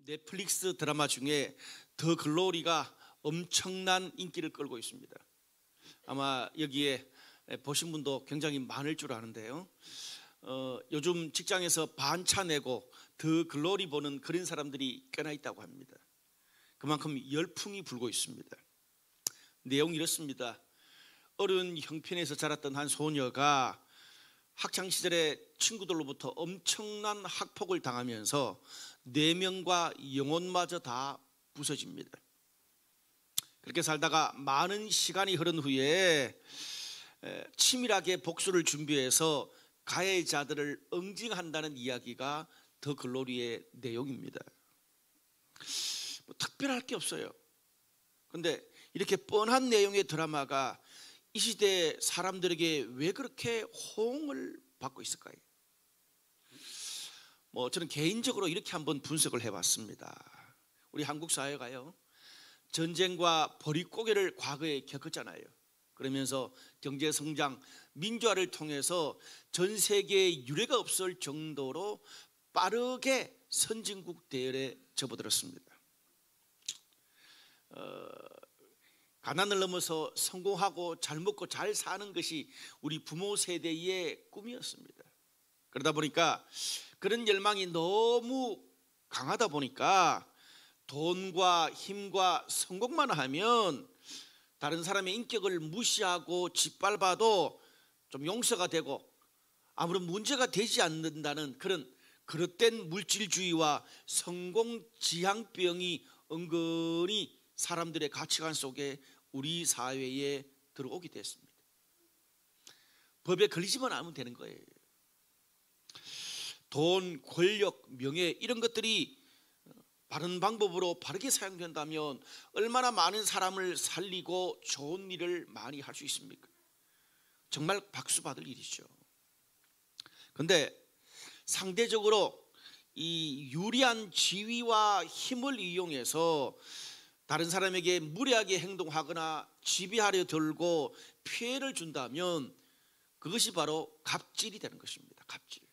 넷플릭스 드라마 중에 더 글로리가 엄청난 인기를 끌고 있습니다. 아마 여기에 보신 분도 굉장히 많을 줄 아는데요. 요즘 직장에서 반차 내고 더 글로리 보는 그런 사람들이 꽤나 있다고 합니다. 그만큼 열풍이 불고 있습니다. 내용이 이렇습니다. 어려운 형편에서 자랐던 한 소녀가 학창시절에 친구들로부터 엄청난 학폭을 당하면서 내면과 영혼마저 다 부서집니다. 그렇게 살다가 많은 시간이 흐른 후에 치밀하게 복수를 준비해서 가해자들을 응징한다는 이야기가 더 글로리의 내용입니다. 뭐 특별할 게 없어요. 그런데 이렇게 뻔한 내용의 드라마가 이 시대 사람들에게 왜 그렇게 호응을 받고 있을까요? 저는 개인적으로 이렇게 한번 분석을 해봤습니다. 우리 한국 사회가요, 전쟁과 보릿고개를 과거에 겪었잖아요. 그러면서 경제 성장, 민주화를 통해서 전 세계에 유례가 없을 정도로 빠르게 선진국 대열에 접어들었습니다. 가난을 넘어서 성공하고 잘 먹고 잘 사는 것이 우리 부모 세대의 꿈이었습니다. 그러다 보니까 그런 열망이 너무 강하다 보니까 돈과 힘과 성공만 하면 다른 사람의 인격을 무시하고 짓밟아도 좀 용서가 되고 아무런 문제가 되지 않는다는 그런 그릇된 물질주의와 성공지향병이 은근히 사람들의 가치관 속에 우리 사회에 들어오게 됐습니다. 법에 걸리지만 않으면 되는 거예요. 돈, 권력, 명예 이런 것들이 바른 방법으로 바르게 사용된다면 얼마나 많은 사람을 살리고 좋은 일을 많이 할 수 있습니까? 정말 박수 받을 일이죠. 그런데 상대적으로 이 유리한 지위와 힘을 이용해서 다른 사람에게 무례하게 행동하거나 지배하려 들고 피해를 준다면 그것이 바로 갑질이 되는 것입니다. 갑질.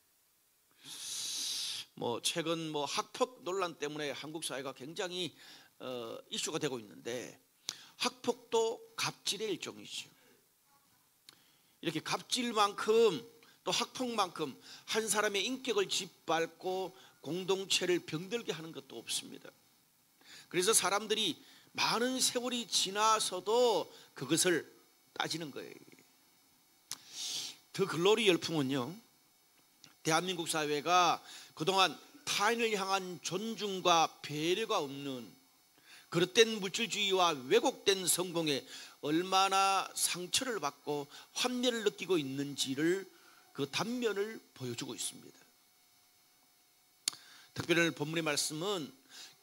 최근 학폭 논란 때문에 한국 사회가 굉장히 이슈가 되고 있는데 학폭도 갑질의 일종이죠. 이렇게 갑질만큼 또 학폭만큼 한 사람의 인격을 짓밟고 공동체를 병들게 하는 것도 없습니다. 그래서 사람들이 많은 세월이 지나서도 그것을 따지는 거예요. 더 글로리 열풍은요, 대한민국 사회가 그동안 타인을 향한 존중과 배려가 없는 그릇된 물질주의와 왜곡된 성공에 얼마나 상처를 받고 환멸을 느끼고 있는지를 그 단면을 보여주고 있습니다. 특별히 오늘 본문의 말씀은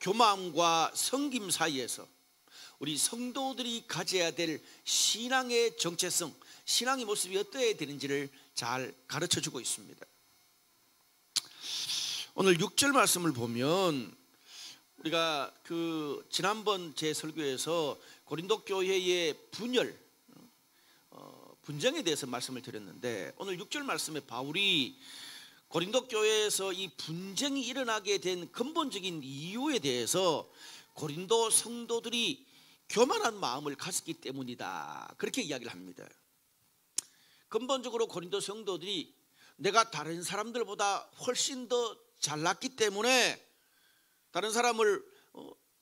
교만과 섬김 사이에서 우리 성도들이 가져야 될 신앙의 정체성, 신앙의 모습이 어떠해야 되는지를 잘 가르쳐주고 있습니다. 오늘 6절 말씀을 보면 우리가 지난번 제 설교에서 고린도 교회의 분열, 분쟁에 대해서 말씀을 드렸는데 오늘 6절 말씀에 바울이 고린도 교회에서 이 분쟁이 일어나게 된 근본적인 이유에 대해서 고린도 성도들이 교만한 마음을 가졌기 때문이다, 그렇게 이야기를 합니다. 근본적으로 고린도 성도들이 내가 다른 사람들보다 훨씬 더 잘났기 때문에 다른 사람을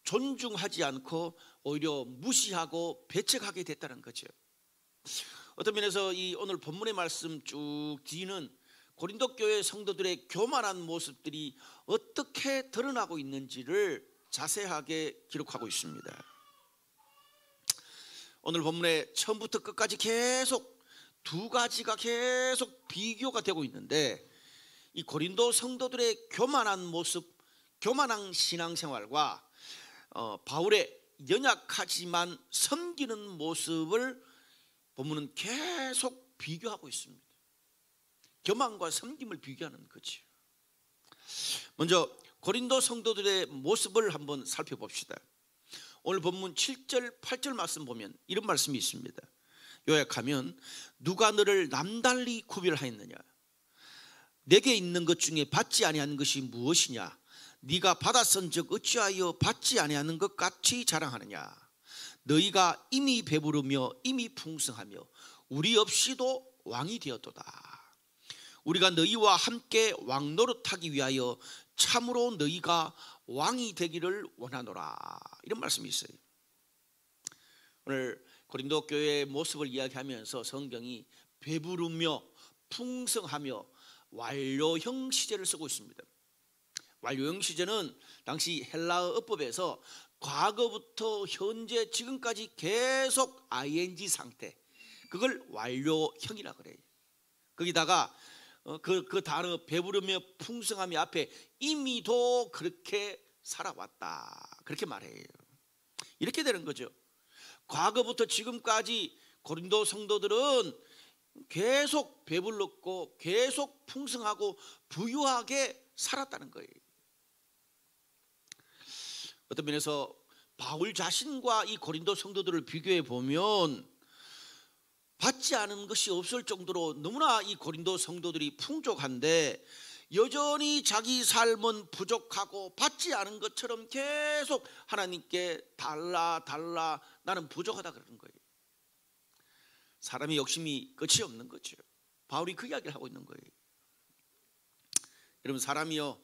존중하지 않고 오히려 무시하고 배척하게 됐다는 거죠. 어떤 면에서 이 오늘 본문의 말씀 쭉 뒤는 고린도 교회 성도들의 교만한 모습들이 어떻게 드러나고 있는지를 자세하게 기록하고 있습니다. 오늘 본문의 처음부터 끝까지 계속 두 가지가 계속 비교가 되고 있는데 이 고린도 성도들의 교만한 모습, 교만한 신앙생활과 바울의 연약하지만 섬기는 모습을 본문은 계속 비교하고 있습니다. 교만과 섬김을 비교하는 거죠. 먼저 고린도 성도들의 모습을 한번 살펴봅시다. 오늘 본문 7절 8절 말씀 보면 이런 말씀이 있습니다. 요약하면 누가 너를 남달리 구별하였느냐, 내게 있는 것 중에 받지 아니한 것이 무엇이냐, 네가 받았은즉 어찌하여 받지 아니하는 것 같이 자랑하느냐. 너희가 이미 배부르며 이미 풍성하며 우리 없이도 왕이 되었도다. 우리가 너희와 함께 왕노릇하기 위하여 참으로 너희가 왕이 되기를 원하노라. 이런 말씀이 있어요. 오늘 고린도 교회의 모습을 이야기하면서 성경이 배부르며 풍성하며 완료형 시제를 쓰고 있습니다. 완료형 시제는 당시 헬라어 어법에서 과거부터 현재 지금까지 계속 ing 상태, 그걸 완료형이라 그래요. 거기다가 그 단어 배부르며 풍성함이 앞에 이미도 그렇게 살아왔다, 그렇게 말해요. 이렇게 되는 거죠. 과거부터 지금까지 고린도 성도들은 계속 배불렀고 계속 풍성하고 부유하게 살았다는 거예요. 어떤 면에서 바울 자신과 이 고린도 성도들을 비교해 보면 받지 않은 것이 없을 정도로 너무나 이 고린도 성도들이 풍족한데, 여전히 자기 삶은 부족하고 받지 않은 것처럼 계속 하나님께 달라 나는 부족하다 그러는 거예요. 사람의 욕심이 끝이 없는 거죠. 바울이 그 이야기를 하고 있는 거예요. 여러분, 사람이요,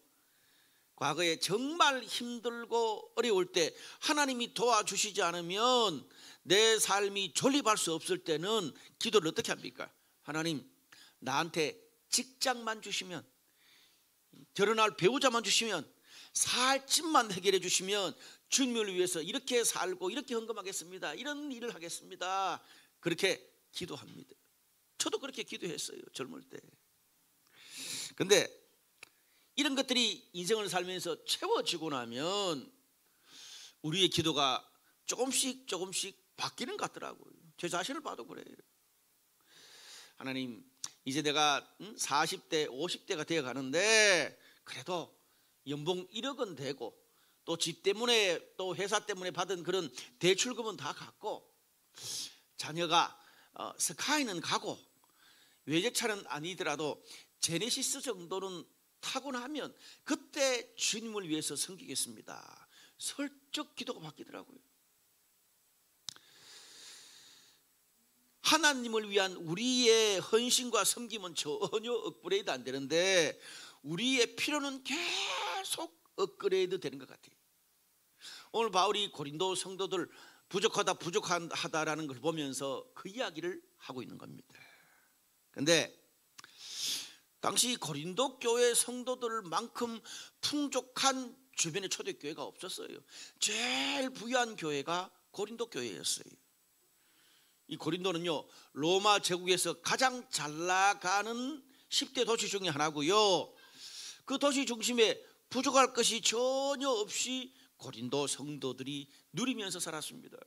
과거에 정말 힘들고 어려울 때 하나님이 도와주시지 않으면 내 삶이 존립할 수 없을 때는 기도를 어떻게 합니까? 하나님, 나한테 직장만 주시면, 결혼할 배우자만 주시면, 살 집만 해결해 주시면 주님을 위해서 이렇게 살고 이렇게 헌금하겠습니다, 이런 일을 하겠습니다, 그렇게 기도합니다. 저도 그렇게 기도했어요, 젊을 때. 근데 이런 것들이 인생을 살면서 채워지고 나면 우리의 기도가 조금씩 바뀌는 것 같더라고요. 제 자신을 봐도 그래요. 하나님, 이제 내가 40대 50대가 되어 가는데 그래도 연봉 1억 원 되고 또 집 때문에 또 회사 때문에 받은 그런 대출금은 다 갚고 자녀가 스카이는 가고 외제차는 아니더라도 제네시스 정도는 타고 나면 그때 주님을 위해서 섬기겠습니다. 슬쩍 기도가 바뀌더라고요. 하나님을 위한 우리의 헌신과 섬김은 전혀 업그레이드 안 되는데 우리의 필요는 계속 업그레이드 되는 것 같아요. 오늘 바울이 고린도 성도들 부족하다라는 걸 보면서 그 이야기를 하고 있는 겁니다. 그런데 당시 고린도 교회 성도들만큼 풍족한 주변의 초대교회가 없었어요. 제일 부유한 교회가 고린도 교회였어요. 이 고린도는요, 로마 제국에서 가장 잘 나가는 10대 도시 중에 하나고요, 그 도시 중심에 부족할 것이 전혀 없이 고린도 성도들이 누리면서 살았습니다.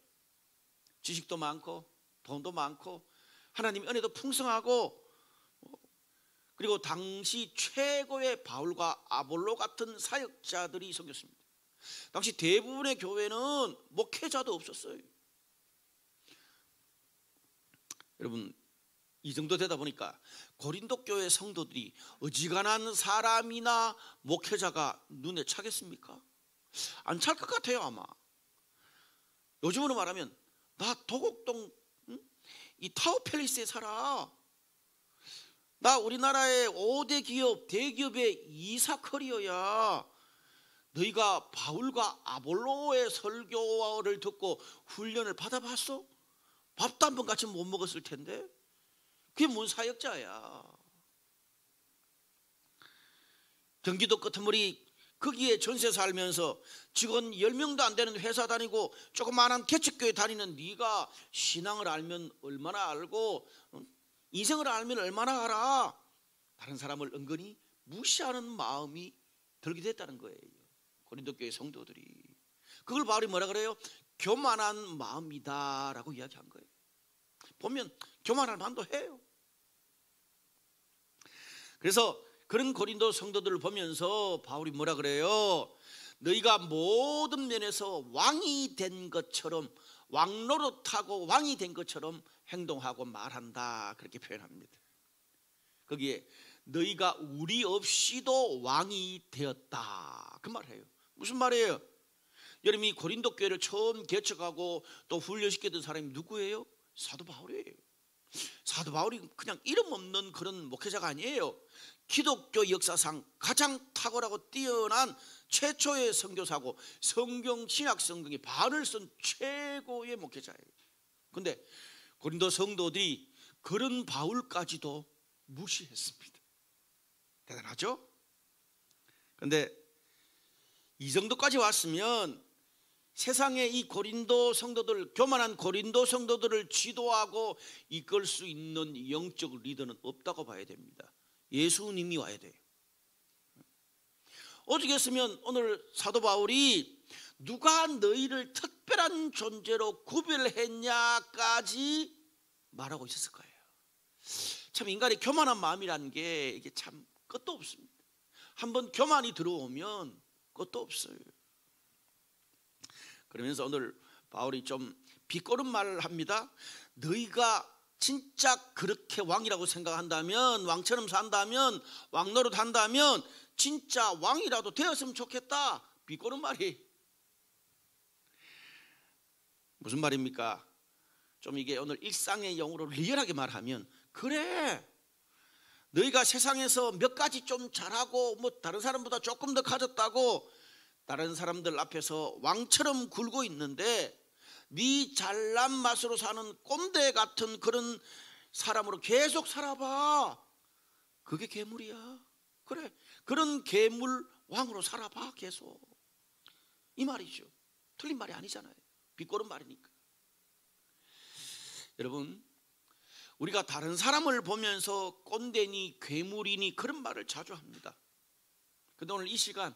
지식도 많고 돈도 많고 하나님 은혜도 풍성하고, 그리고 당시 최고의 바울과 아볼로 같은 사역자들이 생겼습니다. 당시 대부분의 교회는 목회자도 없었어요. 여러분, 이 정도 되다 보니까 고린도 교회 성도들이 어지간한 사람이나 목회자가 눈에 차겠습니까? 안 찰 것 같아요. 아마 요즘으로 말하면 나 도곡동 이 타워팰리스에 살아, 나 우리나라의 5대 기업 대기업의 이사 커리어야, 너희가 바울과 아볼로의 설교를 듣고 훈련을 받아봤어? 밥도 한 번 같이 못 먹었을 텐데 그게 뭔 사역자야. 경기도 끄트머리 거기에 전세 살면서 직원 10명도 안 되는 회사 다니고 조그마한 개척교회 다니는 네가 신앙을 알면 얼마나 알고 인생을 알면 얼마나 알아. 다른 사람을 은근히 무시하는 마음이 들게 됐다는 거예요. 고린도 교회 성도들이. 그걸 바울이 뭐라 그래요? 교만한 마음이다 라고 이야기한 거예요. 보면 교만할 만도 해요. 그래서 그런 고린도 성도들을 보면서 바울이 뭐라 그래요? 너희가 모든 면에서 왕이 된 것처럼, 왕노릇하고 왕이 된 것처럼 행동하고 말한다, 그렇게 표현합니다. 거기에 너희가 우리 없이도 왕이 되었다. 그 말이에요. 무슨 말이에요? 여러분, 이 고린도 교회를 처음 개척하고 또 훈련시켰던 사람이 누구예요? 사도 바울이에요. 사도 바울이 그냥 이름 없는 그런 목회자가 아니에요. 기독교 역사상 가장 탁월하고 뛰어난 최초의 선교사고 성경 신약 성경의 반을 쓴 최고의 목회자예요. 근데 고린도 성도들이 그런 바울까지도 무시했습니다. 대단하죠? 근데 이 정도까지 왔으면 세상에 이 고린도 성도들, 교만한 고린도 성도들을 지도하고 이끌 수 있는 영적 리더는 없다고 봐야 됩니다. 예수님이 와야 돼요. 오죽했으면 오늘 사도 바울이 누가 너희를 특별한 존재로 구별했냐까지 말하고 있었을 거예요. 참 인간의 교만한 마음이라는 게 이게 참 끝도 없습니다. 한번 교만이 들어오면 끝도 없어요. 그러면서 오늘 바울이 좀 비꼬는 말을 합니다. 너희가 진짜 그렇게 왕이라고 생각한다면, 왕처럼 산다면, 왕노릇 한다면 진짜 왕이라도 되었으면 좋겠다. 비꼬는 말이 무슨 말입니까? 좀 이게 오늘 일상의 용어로 리얼하게 말하면, 그래 너희가 세상에서 몇 가지 좀 잘하고 뭐 다른 사람보다 조금 더 가졌다고 다른 사람들 앞에서 왕처럼 굴고 있는데 네 잘난 맛으로 사는 꼰대 같은 그런 사람으로 계속 살아봐. 그게 괴물이야. 그래, 그런 괴물 왕으로 살아봐 계속. 이 말이죠. 틀린 말이 아니잖아요. 비꼬는 말이니까. 여러분, 우리가 다른 사람을 보면서 꼰대니 괴물이니 그런 말을 자주 합니다. 근데 오늘 이 시간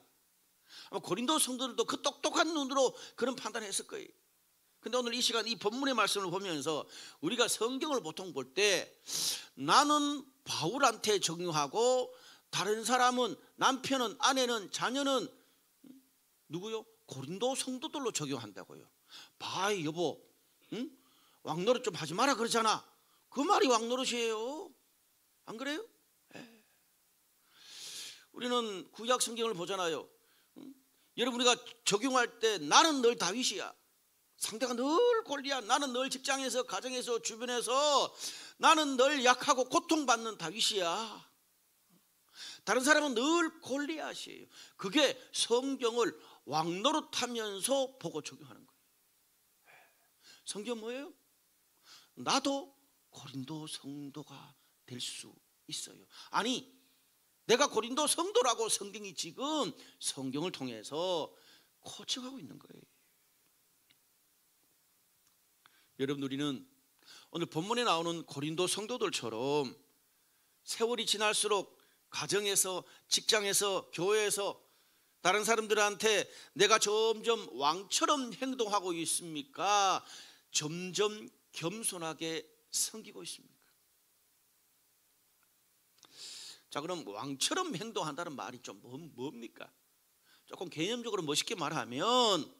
아마 고린도 성도들도 그 똑똑한 눈으로 그런 판단을 했을 거예요. 근데 오늘 이 시간 이 본문의 말씀을 보면서 우리가 성경을 보통 볼 때 나는 바울한테 적용하고 다른 사람은 남편은 아내는 자녀는 누구요? 고린도 성도들로 적용한다고요. 봐 여보, 응? 왕노릇 좀 하지 마라 그러잖아. 그 말이 왕노릇이에요. 안 그래요? 네. 우리는 구약 성경을 보잖아요. 여러분, 우리가 적용할 때 나는 늘 다윗이야, 상대가 늘 골리앗, 나는 늘 직장에서 가정에서 주변에서 나는 늘 약하고 고통받는 다윗이야. 다른 사람은 늘 골리앗이에요. 그게 성경을 왕노릇하면서 보고 적용하는 거예요. 성경 뭐예요? 나도 고린도 성도가 될 수 있어요. 아니, 내가 고린도 성도라고 성경이 지금 성경을 통해서 코칭하고 있는 거예요. 여러분, 우리는 오늘 본문에 나오는 고린도 성도들처럼 세월이 지날수록 가정에서, 직장에서, 교회에서 다른 사람들한테 내가 점점 왕처럼 행동하고 있습니까? 점점 겸손하게 섬기고 있습니까? 자, 그럼 왕처럼 행동한다는 말이 좀 뭡니까? 조금 개념적으로 멋있게 말하면,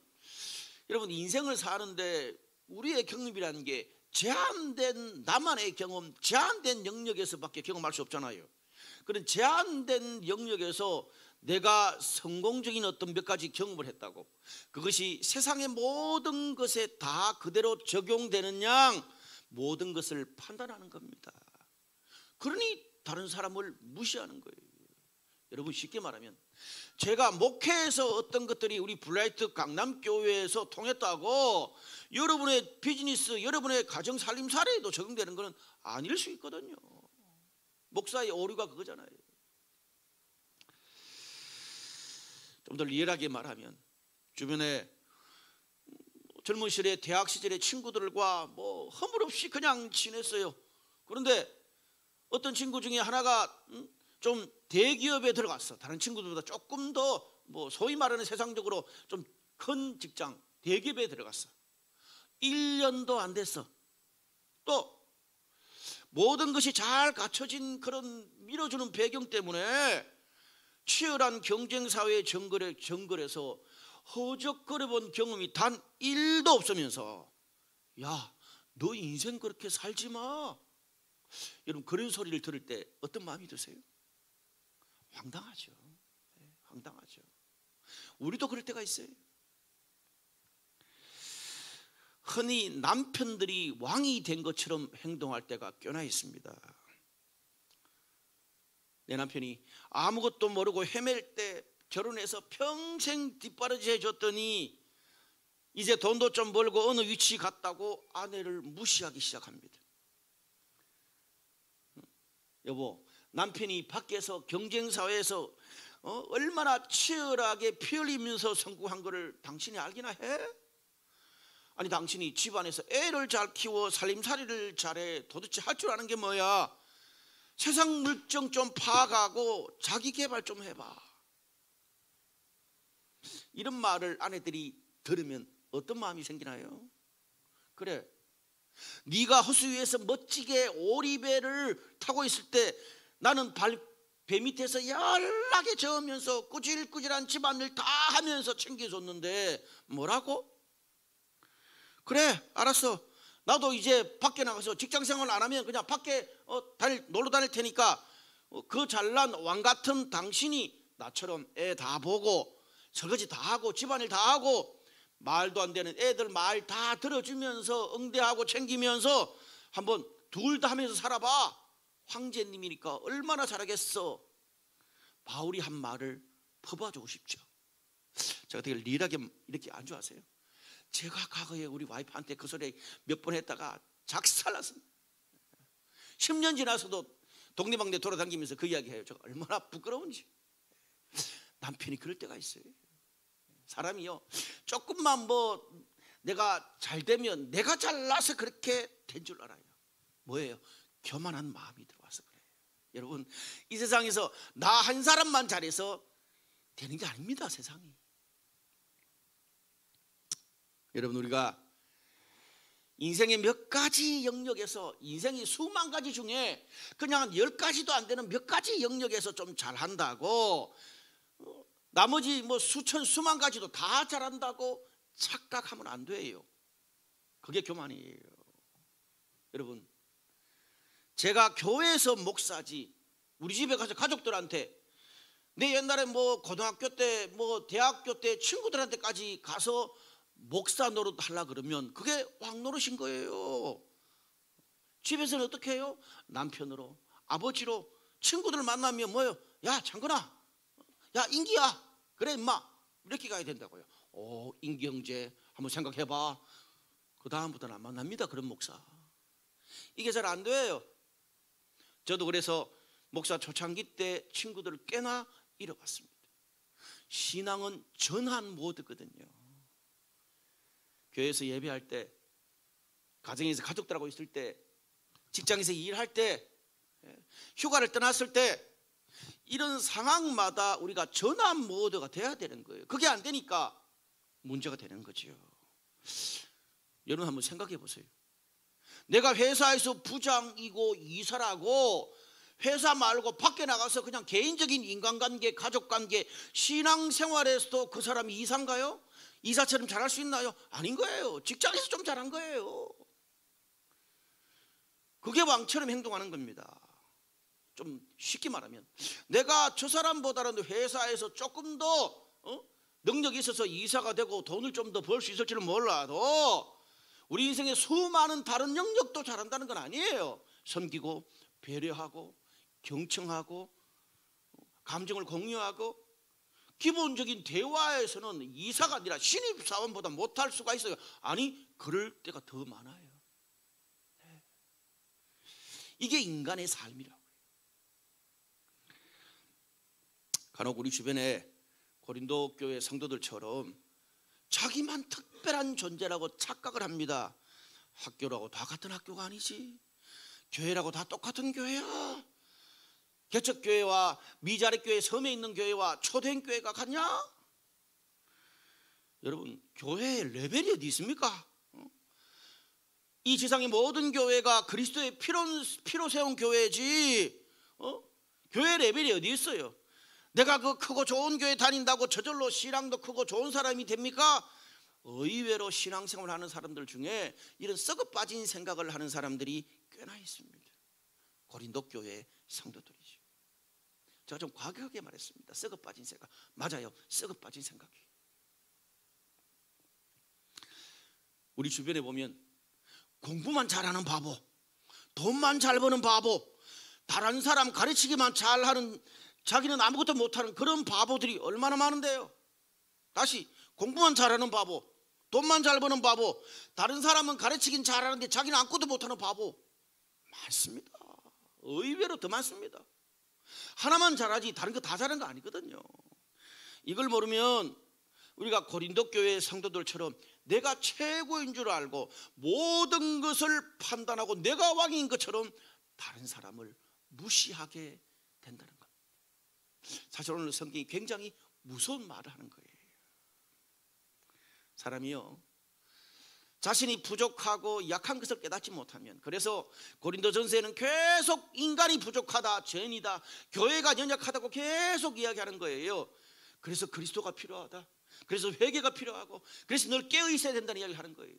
여러분, 인생을 사는데 우리의 경험이라는 게 제한된 나만의 경험, 제한된 영역에서밖에 경험할 수 없잖아요. 그런 제한된 영역에서 내가 성공적인 어떤 몇 가지 경험을 했다고 그것이 세상의 모든 것에 다 그대로 적용되는 양 모든 것을 판단하는 겁니다. 그러니 다른 사람을 무시하는 거예요. 여러분, 쉽게 말하면 제가 목회에서 어떤 것들이 우리 블라이트 강남교회에서 통했다고 여러분의 비즈니스, 여러분의 가정 살림살이에도 적용되는 것은 아닐 수 있거든요. 목사의 오류가 그거잖아요. 좀 더 리얼하게 말하면 주변에 젊은 시절에 대학 시절에 친구들과 뭐 허물없이 그냥 지냈어요. 그런데 어떤 친구 중에 하나가 좀 대기업에 들어갔어. 다른 친구들보다 조금 더 뭐 소위 말하는 세상적으로 좀 큰 직장 대기업에 들어갔어. 1년도 안 됐어. 또 모든 것이 잘 갖춰진 그런 밀어주는 배경 때문에 치열한 경쟁사회의 정글에서 허적거려 본 경험이 단 1도 없으면서 야, 너 인생 그렇게 살지 마. 여러분, 그런 소리를 들을 때 어떤 마음이 드세요? 황당하죠. 황당하죠. 우리도 그럴 때가 있어요. 흔히 남편들이 왕이 된 것처럼 행동할 때가 꽤나 있습니다. 내 남편이 아무것도 모르고 헤맬 때 결혼해서 평생 뒷바라지 해줬더니 이제 돈도 좀 벌고 어느 위치 갔다고 아내를 무시하기 시작합니다. 여보, 남편이 밖에서 경쟁사회에서 얼마나 치열하게 피 흘리면서 성공한 거를 당신이 알기나 해? 아니, 당신이 집안에서 애를 잘 키워 살림살이를 잘해 도대체 할 줄 아는 게 뭐야? 세상 물정 좀 파악하고 자기 개발 좀 해봐. 이런 말을 아내들이 들으면 어떤 마음이 생기나요? 그래, 네가 호수 위에서 멋지게 오리배를 타고 있을 때 나는 배 밑에서 연락에 저으면서 꾸질꾸질한 집안일 다 하면서 챙겨줬는데 뭐라고? 그래, 알았어. 나도 이제 밖에 나가서 직장생활 안 하면 그냥 밖에 놀러 다닐 테니까 그 잘난 왕 같은 당신이 나처럼 애 다 보고 설거지 다 하고 집안일 다 하고 말도 안 되는 애들 말 다 들어주면서 응대하고 챙기면서 한번 둘 다 하면서 살아봐. 황제님이니까 얼마나 잘하겠어. 바울이 한 말을 퍼봐주고 싶죠. 제가 되게 리얼하게 이렇게 안주하세요. 제가 과거에 우리 와이프한테 그 소리 몇 번 했다가 작살났습니다. 10년 지나서도 동네방네 돌아다니면서 그 이야기해요. 제가 얼마나 부끄러운지. 남편이 그럴 때가 있어요. 사람이요, 조금만 뭐 내가 잘 되면 내가 잘나서 그렇게 된 줄 알아요. 뭐예요? 교만한 마음이 들어와서 그래요. 여러분, 이 세상에서 나 한 사람만 잘해서 되는 게 아닙니다. 세상이. 여러분, 우리가 인생의 몇 가지 영역에서, 인생이 수만 가지 중에 그냥 10가지도 안 되는 몇 가지 영역에서 좀 잘한다고 나머지 뭐 수만 가지도 다 잘한다고 착각하면 안 돼요. 그게 교만이에요. 여러분, 제가 교회에서 목사지 우리 집에 가서 가족들한테 내 옛날에 뭐 고등학교 때 뭐 대학교 때 친구들한테까지 가서 목사 노릇 하려고 그러면 그게 왕 노릇인 거예요. 집에서는 어떻게 해요? 남편으로, 아버지로, 친구들 만나면 뭐예요? 야, 장건아, 야, 인기야, 그래 임마, 이렇게 가야 된다고요. 오, 인기 형제 한번 생각해봐. 그 다음부터는 안 만납니다. 그런 목사. 이게 잘 안 돼요. 저도 그래서 목사 초창기 때 친구들을 꽤나 잃어봤습니다. 신앙은 전환 모드거든요. 교회에서 예배할 때, 가정에서 가족들하고 있을 때, 직장에서 일할 때, 휴가를 떠났을 때, 이런 상황마다 우리가 전환 모드가 돼야 되는 거예요. 그게 안 되니까 문제가 되는 거죠. 여러분 한번 생각해 보세요. 내가 회사에서 부장이고 이사라고 회사 말고 밖에 나가서 그냥 개인적인 인간관계, 가족관계, 신앙생활에서도 그 사람이 이사인가요? 이사처럼 잘할 수 있나요? 아닌 거예요. 직장에서 좀 잘한 거예요. 그게 왕처럼 행동하는 겁니다. 좀 쉽게 말하면 내가 저 사람보다는 회사에서 조금 더 능력이 있어서 이사가 되고 돈을 좀 더 벌 수 있을지는 몰라도 우리 인생의 수많은 다른 영역도 잘한다는 건 아니에요. 섬기고 배려하고 경청하고 감정을 공유하고 기본적인 대화에서는 이사가 아니라 신입사원보다 못할 수가 있어요. 아니, 그럴 때가 더 많아요. 이게 인간의 삶이라고요. 간혹 우리 주변에 고린도 교회 성도들처럼 자기만 특별한 존재라고 착각을 합니다. 학교라고 다 같은 학교가 아니지. 교회라고 다 똑같은 교회야. 개척교회와 미자립교회 섬에 있는 교회와 초대형 교회가 같냐? 여러분, 교회의 레벨이 어디 있습니까? 이 세상의 모든 교회가 그리스도의 피로 세운 교회지 교회 레벨이 어디 있어요? 내가 그 크고 좋은 교회 다닌다고 저절로 신앙도 크고 좋은 사람이 됩니까? 의외로 신앙생활을 하는 사람들 중에 이런 썩어 빠진 생각을 하는 사람들이 꽤나 있습니다. 고린도 교회 성도들이죠. 제가 좀 과격하게 말했습니다. 썩어 빠진 생각. 맞아요. 썩어 빠진 생각이. 우리 주변에 보면 공부만 잘하는 바보, 돈만 잘 버는 바보, 다른 사람 가르치기만 잘하는, 자기는 아무것도 못하는 그런 바보들이 얼마나 많은데요. 다시, 공부만 잘하는 바보, 돈만 잘 버는 바보, 다른 사람은 가르치긴 잘하는데 자기는 아무것도 못하는 바보 많습니다. 의외로 더 많습니다. 하나만 잘하지 다른 거 다 잘하는 거 아니거든요. 이걸 모르면 우리가 고린도 교회 성도들처럼 내가 최고인 줄 알고 모든 것을 판단하고 내가 왕인 것처럼 다른 사람을 무시하게 된다는 것. 사실 오늘 성경이 굉장히 무서운 말을 하는 거예요. 사람이요, 자신이 부족하고 약한 것을 깨닫지 못하면, 그래서 고린도전서에는 계속 인간이 부족하다, 죄인이다, 교회가 연약하다고 계속 이야기하는 거예요. 그래서 그리스도가 필요하다, 그래서 회개가 필요하고, 그래서 늘 깨어 있어야 된다는 이야기를 하는 거예요.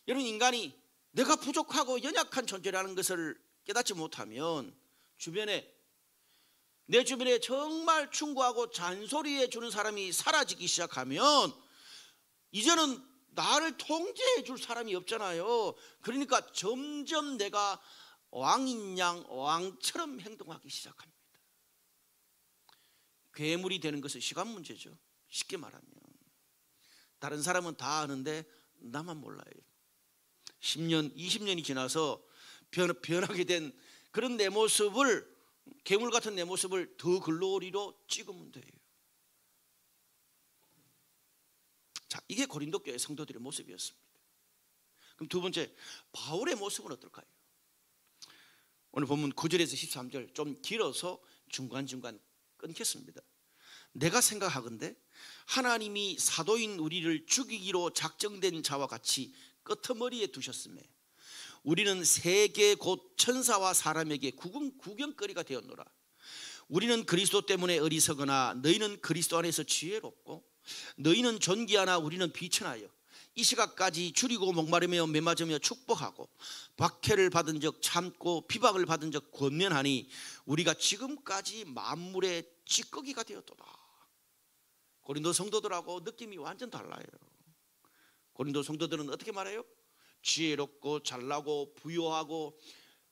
여러분, 인간이 내가 부족하고 연약한 존재라는 것을 깨닫지 못하면 내 주변에 정말 충고하고 잔소리해 주는 사람이 사라지기 시작하면 이제는 나를 통제해 줄 사람이 없잖아요. 그러니까 점점 내가 왕인 양 왕처럼 행동하기 시작합니다. 괴물이 되는 것은 시간 문제죠. 쉽게 말하면 다른 사람은 다 아는데 나만 몰라요. 10년, 20년이 지나서 변하게 된 그런 내 모습을, 괴물 같은 내 모습을 더 글로리로 찍으면 돼요. 자, 이게 고린도 교회 성도들의 모습이었습니다. 그럼 두 번째, 바울의 모습은 어떨까요? 오늘 본문 9절에서 13절 좀 길어서 중간중간 끊겠습니다. 내가 생각하건대 하나님이 사도인 우리를 죽이기로 작정된 자와 같이 끄트머리에 두셨으며 우리는 세계 곧 천사와 사람에게 구경거리가 되었노라. 우리는 그리스도 때문에 어리석으나 너희는 그리스도 안에서 지혜롭고 너희는 존귀하나 우리는 비천하여 이 시각까지 줄이고 목마르며 메맞으며 축복하고 박해를 받은 적 참고 비박을 받은 적 권면하니 우리가 지금까지 만물의 찌꺼기가 되었도다. 고린도 성도들하고 느낌이 완전 달라요. 고린도 성도들은 어떻게 말해요? 지혜롭고 잘나고 부유하고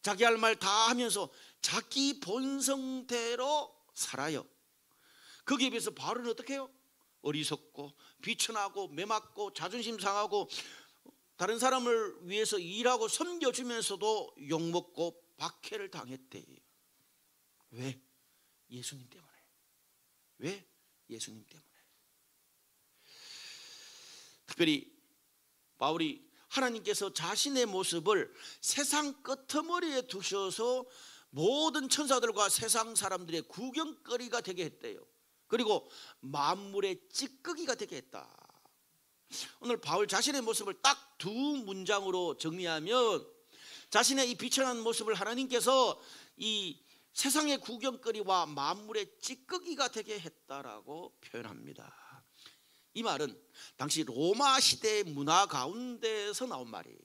자기 할 말 다 하면서 자기 본성대로 살아요. 거기에 비해서 바울은 어떻게 해요? 어리석고 비천하고 매맞고 자존심 상하고 다른 사람을 위해서 일하고 섬겨주면서도 욕먹고 박해를 당했대. 왜? 예수님 때문에. 왜? 예수님 때문에. 특별히 바울이 하나님께서 자신의 모습을 세상 끄트머리에 두셔서 모든 천사들과 세상 사람들의 구경거리가 되게 했대요. 그리고 만물의 찌꺼기가 되게 했다. 오늘 바울 자신의 모습을 딱 두 문장으로 정리하면 자신의 이 비천한 모습을 하나님께서 이 세상의 구경거리와 만물의 찌꺼기가 되게 했다라고 표현합니다. 이 말은 당시 로마 시대의 문화 가운데서 나온 말이에요.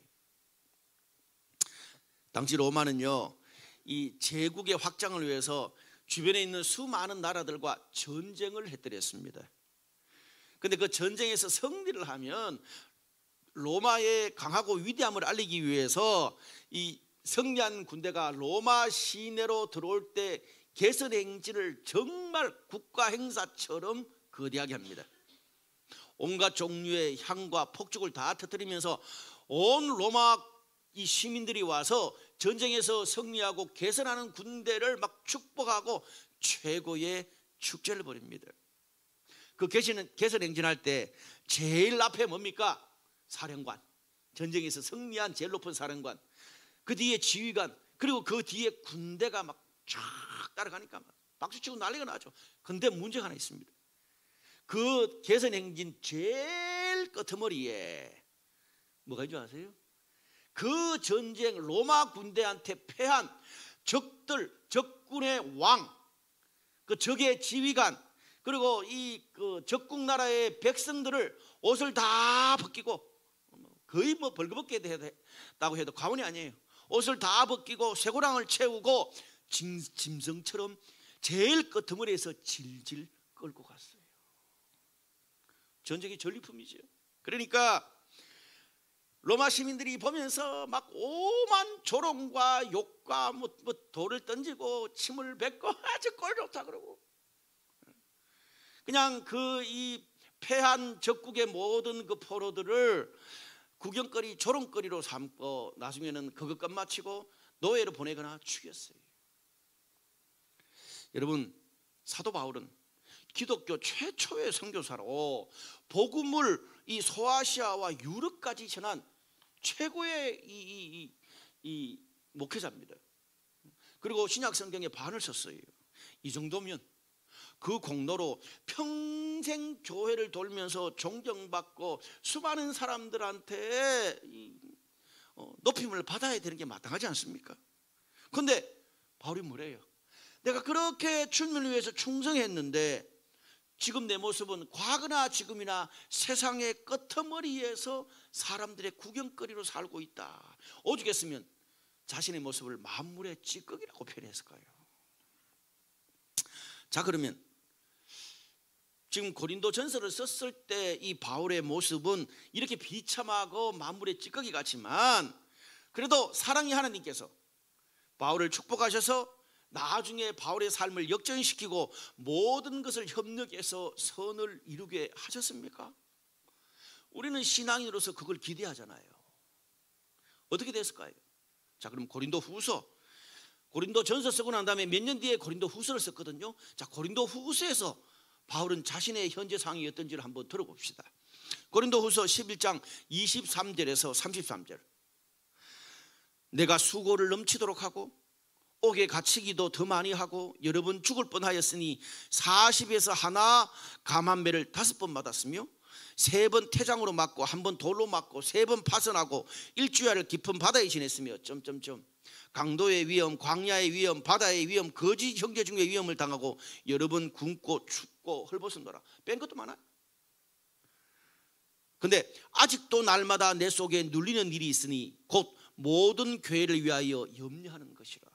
당시 로마는요, 이 제국의 확장을 위해서 주변에 있는 수많은 나라들과 전쟁을 했더랬습니다. 그런데 그 전쟁에서 승리를 하면 로마의 강하고 위대함을 알리기 위해서 이 승리한 군대가 로마 시내로 들어올 때 개선 행진을 정말 국가 행사처럼 거대하게 합니다. 온갖 종류의 향과 폭죽을 다 터뜨리면서 온 로마 이 시민들이 와서 전쟁에서 승리하고 개선하는 군대를 막 축복하고 최고의 축제를 벌입니다. 그 개선 행진할 때 제일 앞에 뭡니까? 사령관, 전쟁에서 승리한 제일 높은 사령관, 그 뒤에 지휘관, 그리고 그 뒤에 군대가 막 쫙 따라가니까 막 박수치고 난리가 나죠. 근데 문제가 하나 있습니다. 그 개선 행진 제일 끄트머리에 뭐가 있는 줄 아세요? 그 전쟁 로마 군대한테 패한 적군의 왕, 그 적의 지휘관, 그리고 그 적국 나라의 백성들을 옷을 다 벗기고, 거의 뭐 벌거벗게 했다고 해도 과언이 아니에요. 옷을 다 벗기고 쇠고랑을 채우고 짐승처럼 제일 끄트머리에서 질질 끌고 갔어요. 전쟁의 전리품이죠. 그러니까 로마 시민들이 보면서 막 오만 조롱과 욕과 뭐 돌을 던지고 침을 뱉고 아주 꼴 좋다 그러고, 그냥 그 이 패한 적국의 모든 그 포로들을 구경거리 조롱거리로 삼고 나중에는 그것 끝마치고 노예로 보내거나 죽였어요. 여러분, 사도 바울은 기독교 최초의 선교사로 복음을 이 소아시아와 유럽까지 전한 최고의 이 목회자입니다. 그리고 신약 성경에 반을 썼어요. 이 정도면 그 공로로 평생 교회를 돌면서 존경받고 수많은 사람들한테 높임을 받아야 되는 게 마땅하지 않습니까? 그런데 바울이 뭐래요? 내가 그렇게 주님을 위해서 충성했는데 지금 내 모습은 과거나 지금이나 세상의 끄트머리에서 사람들의 구경거리로 살고 있다. 오죽했으면 자신의 모습을 만물의 찌꺼기라고 표현했을 거예요. 자, 그러면 지금 고린도 전서를 썼을 때 이 바울의 모습은 이렇게 비참하고 만물의 찌꺼기 같지만, 그래도 사랑의 하나님께서 바울을 축복하셔서 나중에 바울의 삶을 역전시키고 모든 것을 협력해서 선을 이루게 하셨습니까? 우리는 신앙인으로서 그걸 기대하잖아요. 어떻게 됐을까요? 자, 그럼 고린도 후서, 고린도 전서 쓰고 난 다음에 몇 년 뒤에 고린도 후서를 썼거든요. 자, 고린도 후서에서 바울은 자신의 현재 상황이 어떤지를 한번 들어봅시다. 고린도 후서 11장 23절에서 33절. 내가 수고를 넘치도록 하고 옥에 갇히기도 더 많이 하고 여러 번 죽을 뻔하였으니 40에서 하나 감한매를 5번 맞았으며 3번 태장으로 맞고 1번 돌로 맞고 3번 파선하고 일주일을 깊은 바다에 지냈으며 강도의 위험, 광야의 위험, 바다의 위험, 거짓 형제 중의 위험을 당하고 여러 번 굶고 춥고 헐벗은노라. 뺀 것도 많아요. 근데 아직도 날마다 내 속에 눌리는 일이 있으니 곧 모든 교회를 위하여 염려하는 것이라.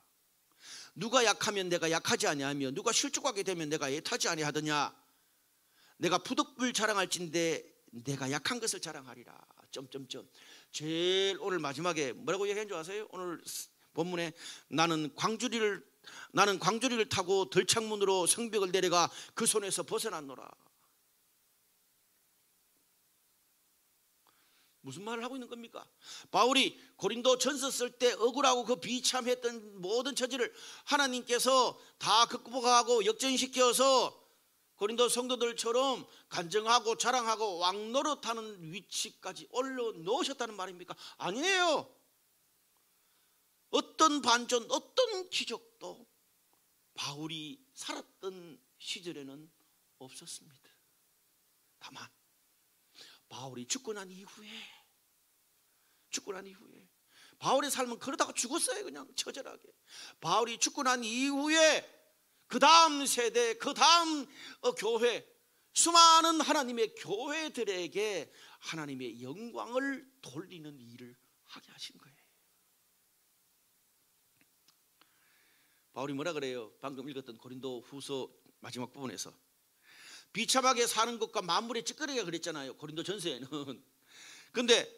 누가 약하면 내가 약하지 아니하며 누가 실족하게 되면 내가 애타지 아니하더냐. 내가 부득불 자랑할진대 내가 약한 것을 자랑하리라. 제일 오늘 마지막에 뭐라고 얘기한 줄 아세요? 오늘 본문에 나는 광주리를 타고 들창문으로 성벽을 내려가 그 손에서 벗어났노라. 무슨 말을 하고 있는 겁니까? 바울이 고린도 전서 쓸 때 억울하고 그 비참했던 모든 처지를 하나님께서 다 극복하고 역전시켜서 고린도 성도들처럼 간증하고 자랑하고 왕노릇하는 위치까지 올려놓으셨다는 말입니까? 아니에요. 어떤 반전, 어떤 기적도 바울이 살았던 시절에는 없었습니다. 다만 바울이 죽고 난 이후에 바울의 삶은 그러다가 죽었어요. 그냥 처절하게. 바울이 죽고 난 이후에 그 다음 세대, 그 다음 교회, 수많은 하나님의 교회들에게 하나님의 영광을 돌리는 일을 하게 하신 거예요. 바울이 뭐라 그래요? 방금 읽었던 고린도 후서 마지막 부분에서 비참하게 사는 것과 만물의 찌꺼기가 그랬잖아요, 고린도 전서에는. 근데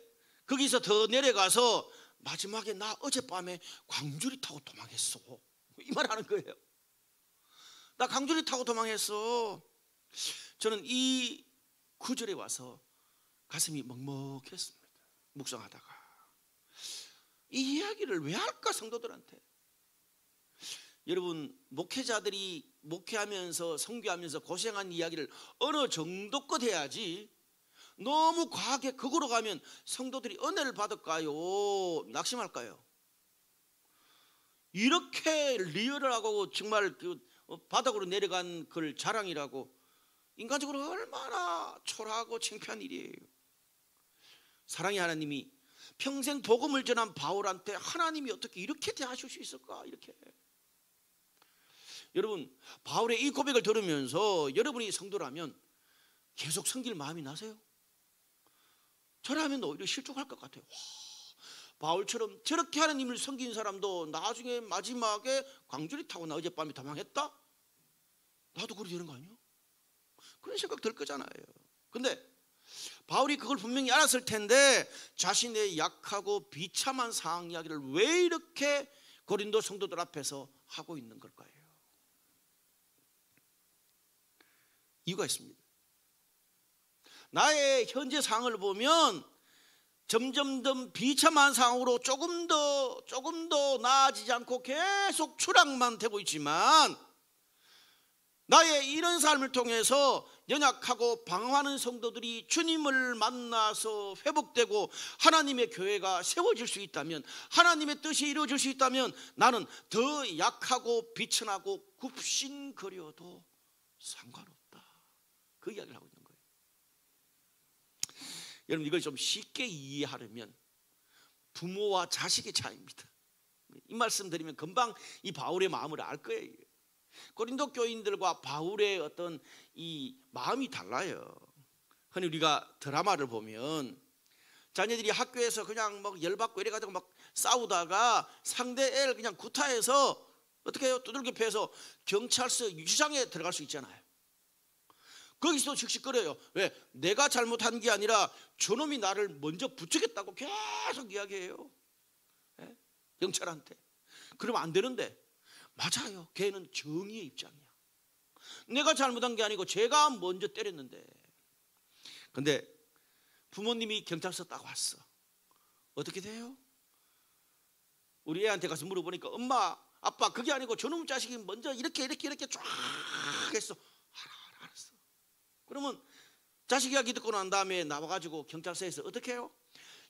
거기서 더 내려가서 마지막에 나 어젯밤에 광주리 타고 도망했어, 이 말 하는 거예요. 나 광주리 타고 도망했어. 저는 이 구절에 와서 가슴이 먹먹했습니다. 묵상하다가 이 이야기를 왜 할까, 성도들한테. 여러분, 목회자들이 목회하면서 선교하면서 고생한 이야기를 어느 정도껏 해야지 너무 과하게 극으로 가면 성도들이 은혜를 받을까요? 낙심할까요? 이렇게 리얼하고 정말 그 바닥으로 내려간 그 자랑이라고 인간적으로 얼마나 초라하고 창피한 일이에요. 사랑의 하나님이 평생 복음을 전한 바울한테 하나님이 어떻게 이렇게 대하실 수 있을까? 이렇게. 여러분, 바울의 이 고백을 들으면서 여러분이 성도라면 계속 섬길 마음이 나세요? 저라면 오히려 실족할 것 같아요. 바울처럼 저렇게 하나님을 섬긴 사람도 나중에 마지막에 광주리 타고 나 어젯밤에 도망했다? 나도 그래야 되는 거 아니야? 그런 생각 들 거잖아요. 근데 바울이 그걸 분명히 알았을 텐데 자신의 약하고 비참한 상황 이야기를 왜 이렇게 고린도 성도들 앞에서 하고 있는 걸까요? 이유가 있습니다. 나의 현재 상황을 보면 점점 더 비참한 상황으로 조금 더 나아지지 않고 계속 추락만 되고 있지만, 나의 이런 삶을 통해서 연약하고 방황하는 성도들이 주님을 만나서 회복되고 하나님의 교회가 세워질 수 있다면, 하나님의 뜻이 이루어질 수 있다면 나는 더 약하고 비천하고 굽신거려도 상관없다, 그 이야기를 하고 있는 거예요. 여러분, 이걸 좀 쉽게 이해하려면 부모와 자식의 차이입니다. 이 말씀 드리면 금방 이 바울의 마음을 알 거예요. 고린도 교인들과 바울의 어떤 이 마음이 달라요. 흔히 우리가 드라마를 보면 자녀들이 학교에서 그냥 막 열받고 이래가지고 막 싸우다가 상대 애를 그냥 구타해서 어떻게 해요? 두들겨 패서 경찰서 유치장에 들어갈 수 있잖아요. 거기서도 씩씩거려요. 왜? 내가 잘못한 게 아니라 저놈이 나를 먼저 부추겼다고 계속 이야기해요. 네? 경찰한테. 그러면 안 되는데, 맞아요, 걔는 정의의 입장이야. 내가 잘못한 게 아니고 제가 먼저 때렸는데. 근데 부모님이 경찰서 딱 왔어. 어떻게 돼요? 우리 애한테 가서 물어보니까 엄마, 아빠, 그게 아니고 저놈 자식이 먼저 이렇게 쫙 했어. 알았어. 그러면 자식 이야기 듣고 난 다음에 나와가지고 경찰서에서 어떻게 해요?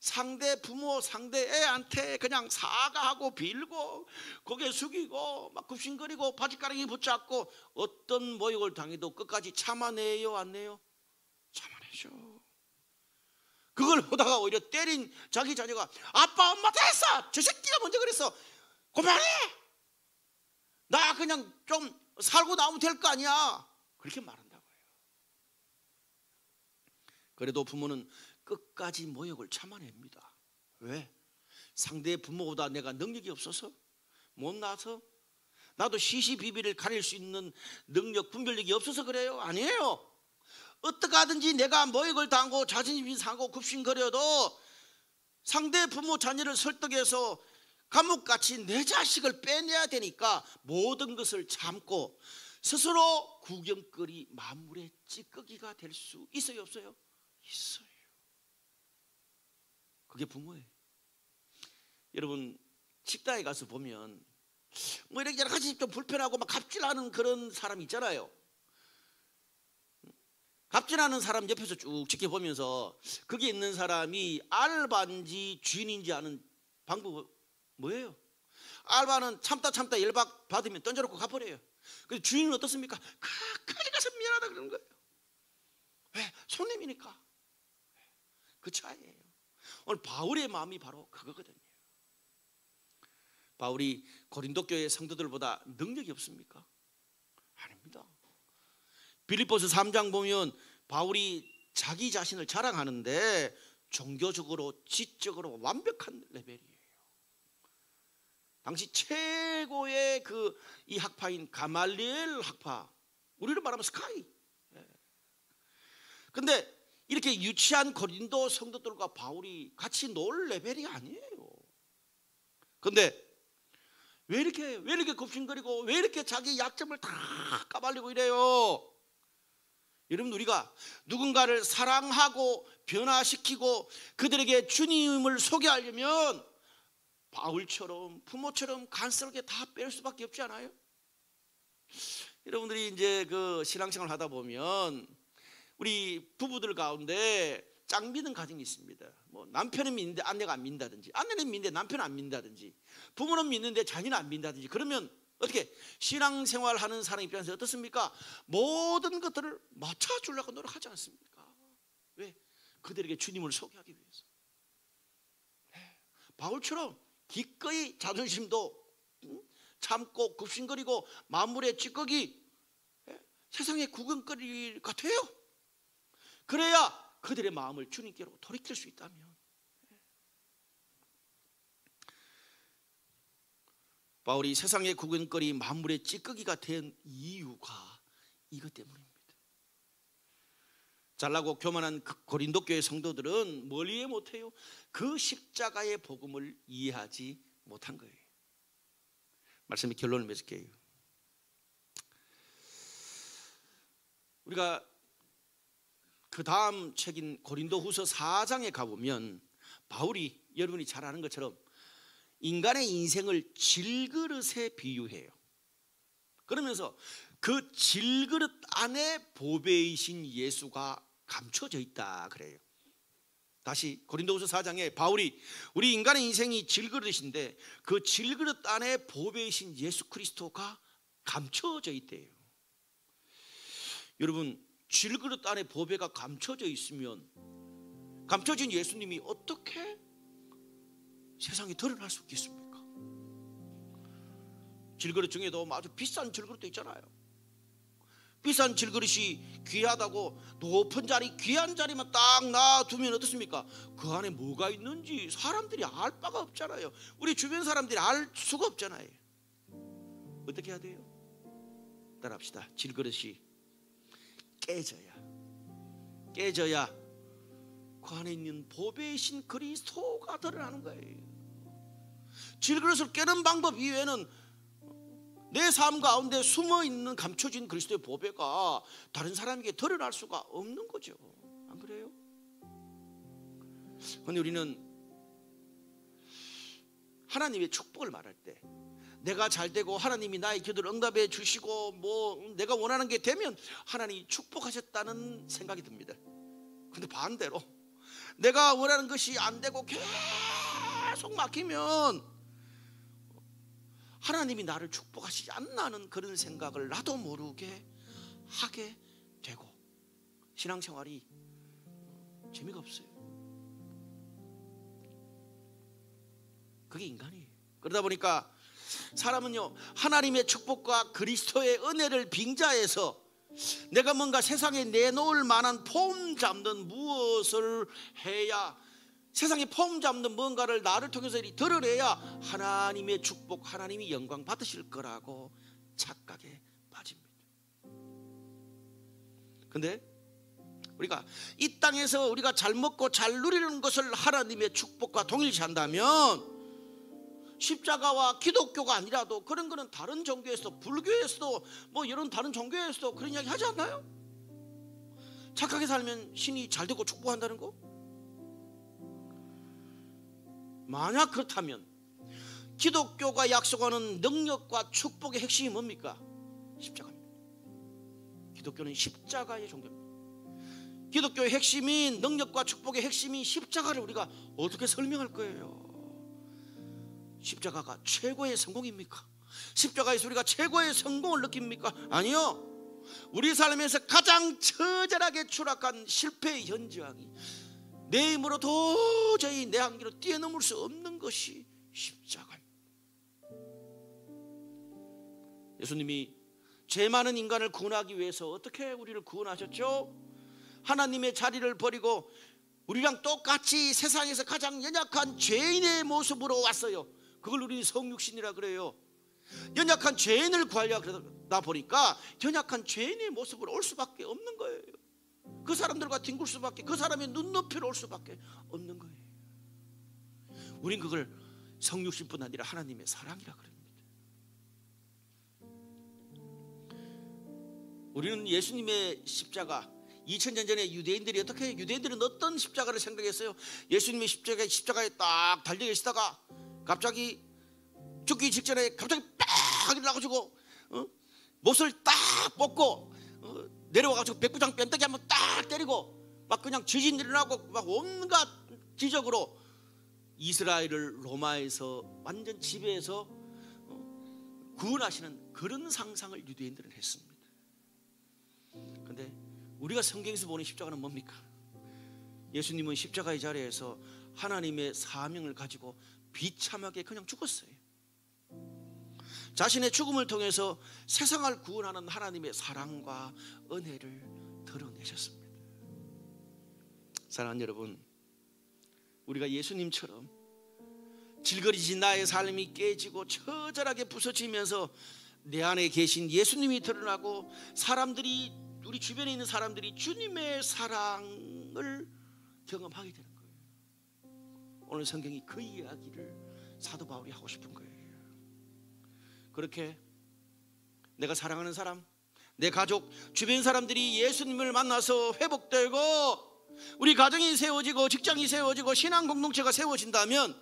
상대 부모, 상대 애한테 그냥 사과하고 빌고 고개 숙이고 막 굽신거리고 바지가랑이 붙잡고 어떤 모욕을 당해도 끝까지 참아내요, 안 내요? 참아내죠. 그걸 보다가 오히려 때린 자기 자녀가 아빠, 엄마 됐어! 저 새끼가 먼저 그랬어! 그만해! 나 그냥 좀 살고 나오면 될 거 아니야! 그렇게 말한다고요. 그래도 부모는 끝까지 모욕을 참아냅니다. 왜? 상대 부모보다 내가 능력이 없어서? 못나서? 나도 시시비비를 가릴 수 있는 능력, 분별력이 없어서 그래요? 아니에요. 어떻게 하든지 내가 모욕을 당하고 자존심이 상하고 굽신거려도 상대 부모 자녀를 설득해서 감옥같이 내 자식을 빼내야 되니까 모든 것을 참고 스스로 구경거리 만물의 찌꺼기가 될 수 있어요, 없어요? 있어요. 그게 부모예요. 여러분, 식당에 가서 보면 뭐 이렇게 여러 가지 좀 불편하고 막 갑질하는 그런 사람 있잖아요. 갑질하는 사람 옆에서 쭉 지켜보면서 거기에 있는 사람이 알바인지 주인인지 아는 방법은 뭐예요? 알바는 참다 열받 받으면 던져놓고 가버려요. 근데 주인은 어떻습니까? 가까이 가서 미안하다 그러는 거예요. 왜? 손님이니까. 그 차이예요. 오늘 바울의 마음이 바로 그거거든요. 바울이 고린도 교회 성도들보다 능력이 없습니까? 아닙니다. 빌립보서 3장 보면 바울이 자기 자신을 자랑하는데 종교적으로 지적으로 완벽한 레벨이에요. 당시 최고의 이 학파인 가말리엘 학파, 우리로 말하면 스카이. 근데 이렇게 유치한 고린도 성도들과 바울이 같이 놀 레벨이 아니에요. 근데 왜 이렇게 굽신거리고 왜 이렇게 자기 약점을 다 까발리고 이래요? 여러분, 우리가 누군가를 사랑하고 변화시키고 그들에게 주님을 소개하려면 바울처럼 부모처럼 간스럽게 다 뺄 수밖에 없지 않아요? 여러분들이 이제 그 신앙생활 하다 보면 우리 부부들 가운데 짝 믿는 가정이 있습니다. 뭐 남편은 믿는데 아내가 안 믿는다든지, 아내는 믿는데 남편은 안 믿는다든지, 부모는 믿는데 자녀는 안 믿는다든지. 그러면 어떻게 신앙생활 하는 사람 입장에서 어떻습니까? 모든 것들을 맞춰주려고 노력하지 않습니까? 왜? 그들에게 주님을 소개하기 위해서. 바울처럼 기꺼이 자존심도 참고 굽신거리고 만물의 찌꺼기, 세상의 구경거리가 돼요. 그래야 그들의 마음을 주님께로 돌이킬 수 있다면. 바울이 세상의 구경거리 만물의 찌꺼기가 된 이유가 이것 때문입니다. 잘나고 교만한 고린도 교회 성도들은 뭘 이해 못해요? 그 십자가의 복음을 이해하지 못한 거예요. 말씀의 결론을 맺을게요. 우리가 그 다음 책인 고린도후서 4장에 가보면 바울이 여러분이 잘 아는 것처럼 인간의 인생을 질그릇에 비유해요. 그러면서 그 질그릇 안에 보배이신 예수가 감춰져 있다 그래요. 다시 고린도후서 4장에 바울이 우리 인간의 인생이 질그릇인데 그 질그릇 안에 보배이신 예수 그리스도가 감춰져 있대요. 여러분, 질그릇 안에 보배가 감춰져 있으면 감춰진 예수님이 어떻게 세상에 드러날 수 있겠습니까? 질그릇 중에도 아주 비싼 질그릇도 있잖아요. 비싼 질그릇이 귀하다고 높은 자리, 귀한 자리만 딱 놔두면 어떻습니까? 그 안에 뭐가 있는지 사람들이 알 바가 없잖아요. 우리 주변 사람들이 알 수가 없잖아요. 어떻게 해야 돼요? 따라합시다. 질그릇이 깨져야 그 안에 있는 보배이신 그리스도가 드러나는 거예요. 질그릇을 깨는 방법 이외에는 내 삶 가운데 숨어있는 감춰진 그리스도의 보배가 다른 사람에게 드러날 수가 없는 거죠. 안 그래요? 그런데 우리는 하나님의 축복을 말할 때 내가 잘 되고 하나님이 나의 기도를 응답해 주시고 뭐 내가 원하는 게 되면 하나님이 축복하셨다는 생각이 듭니다. 근데 반대로 내가 원하는 것이 안 되고 계속 막히면 하나님이 나를 축복하시지 않나 하는 그런 생각을 나도 모르게 하게 되고 신앙생활이 재미가 없어요. 그게 인간이에요. 그러다 보니까 사람은요, 하나님의 축복과 그리스도의 은혜를 빙자해서 내가 뭔가 세상에 내놓을 만한 폼 잡는 무엇을 해야, 세상에 폼 잡는 뭔가를 나를 통해서 드러내야 하나님의 축복, 하나님이 영광 받으실 거라고 착각에 빠집니다. 근데 우리가 이 땅에서 우리가 잘 먹고 잘 누리는 것을 하나님의 축복과 동일시한다면 십자가와 기독교가 아니라도 그런 거는 다른 종교에서도, 불교에서도 뭐 이런 다른 종교에서도 그런 이야기 하지 않나요? 착하게 살면 신이 잘 되고 축복한다는 거? 만약 그렇다면 기독교가 약속하는 능력과 축복의 핵심이 뭡니까? 십자가입니다. 기독교는 십자가의 종교입니다. 기독교의 핵심인 능력과 축복의 핵심인 십자가를 우리가 어떻게 설명할 거예요? 십자가가 최고의 성공입니까? 십자가에서 우리가 최고의 성공을 느낍니까? 아니요. 우리 삶에서 가장 처절하게 추락한 실패의 현장이 내 힘으로 도저히 내 한계로 뛰어넘을 수 없는 것이 십자가입니다. 예수님이 죄 많은 인간을 구원하기 위해서 어떻게 우리를 구원하셨죠? 하나님의 자리를 버리고 우리랑 똑같이 세상에서 가장 연약한 죄인의 모습으로 왔어요. 그걸 우리는 성육신이라 그래요. 연약한 죄인을 구하려다 보니까 연약한 죄인의 모습으로 올 수밖에 없는 거예요. 그 사람들과 뒹굴 수밖에, 그 사람의 눈높이로 올 수밖에 없는 거예요. 우린 그걸 성육신뿐 아니라 하나님의 사랑이라 그럽니다. 우리는 예수님의 십자가, 2000년 전에 유대인들은 어떤 십자가를 생각했어요? 예수님의 십자가에 딱 달려 계시다가 갑자기 죽기 직전에 갑자기 빡 일어나가지고 못을 딱 뽑고 내려와가지고 백부장 뺨때기 한번 딱 때리고 막 그냥 지진 일어나고 막 온갖 기적으로 이스라엘을 로마에서 완전 지배해서 구원하시는 그런 상상을 유대인들은 했습니다. 그런데 우리가 성경에서 보는 십자가는 뭡니까? 예수님은 십자가의 자리에서 하나님의 사명을 가지고 비참하게 그냥 죽었어요. 자신의 죽음을 통해서 세상을 구원하는 하나님의 사랑과 은혜를 드러내셨습니다. 사랑하는 여러분, 우리가 예수님처럼 질거리진 나의 삶이 깨지고 처절하게 부서지면서 내 안에 계신 예수님이 드러나고 사람들이, 우리 주변에 있는 사람들이 주님의 사랑을 경험하게 되는 거예요. 오늘 성경이 그 이야기를 사도 바울이 하고 싶은 거예요. 그렇게 내가 사랑하는 사람, 내 가족, 주변 사람들이 예수님을 만나서 회복되고 우리 가정이 세워지고 직장이 세워지고 신앙 공동체가 세워진다면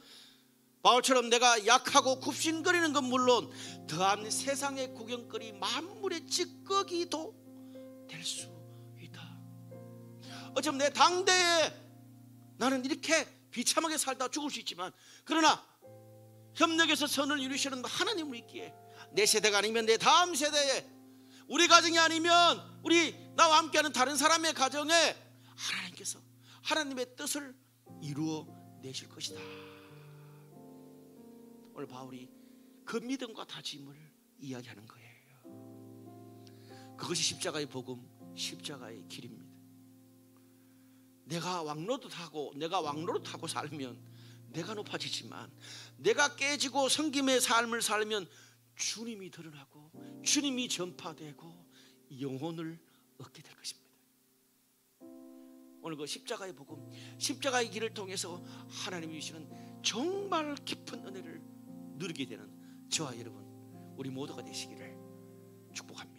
바울처럼 내가 약하고 굽신거리는 건 물론 더한 세상의 구경거리 만물의 찌꺼기도 될 수 있다. 어쩌면 내 당대에 나는 이렇게 비참하게 살다 죽을 수 있지만, 그러나 협력해서 선을 이루시는 하나님을 있기에 내 세대가 아니면 내 다음 세대에, 우리 가정이 아니면 우리 나와 함께하는 다른 사람의 가정에 하나님께서 하나님의 뜻을 이루어 내실 것이다. 오늘 바울이 그 믿음과 다짐을 이야기하는 거예요. 그것이 십자가의 복음, 십자가의 길입니다. 내가 왕노릇하고 살면 내가 높아지지만, 내가 깨지고 섬김의 삶을 살면 주님이 드러나고 주님이 전파되고 영혼을 얻게 될 것입니다. 오늘 그 십자가의 복음, 십자가의 길을 통해서 하나님이 주시는 정말 깊은 은혜를 누리게 되는 저와 여러분, 우리 모두가 되시기를 축복합니다.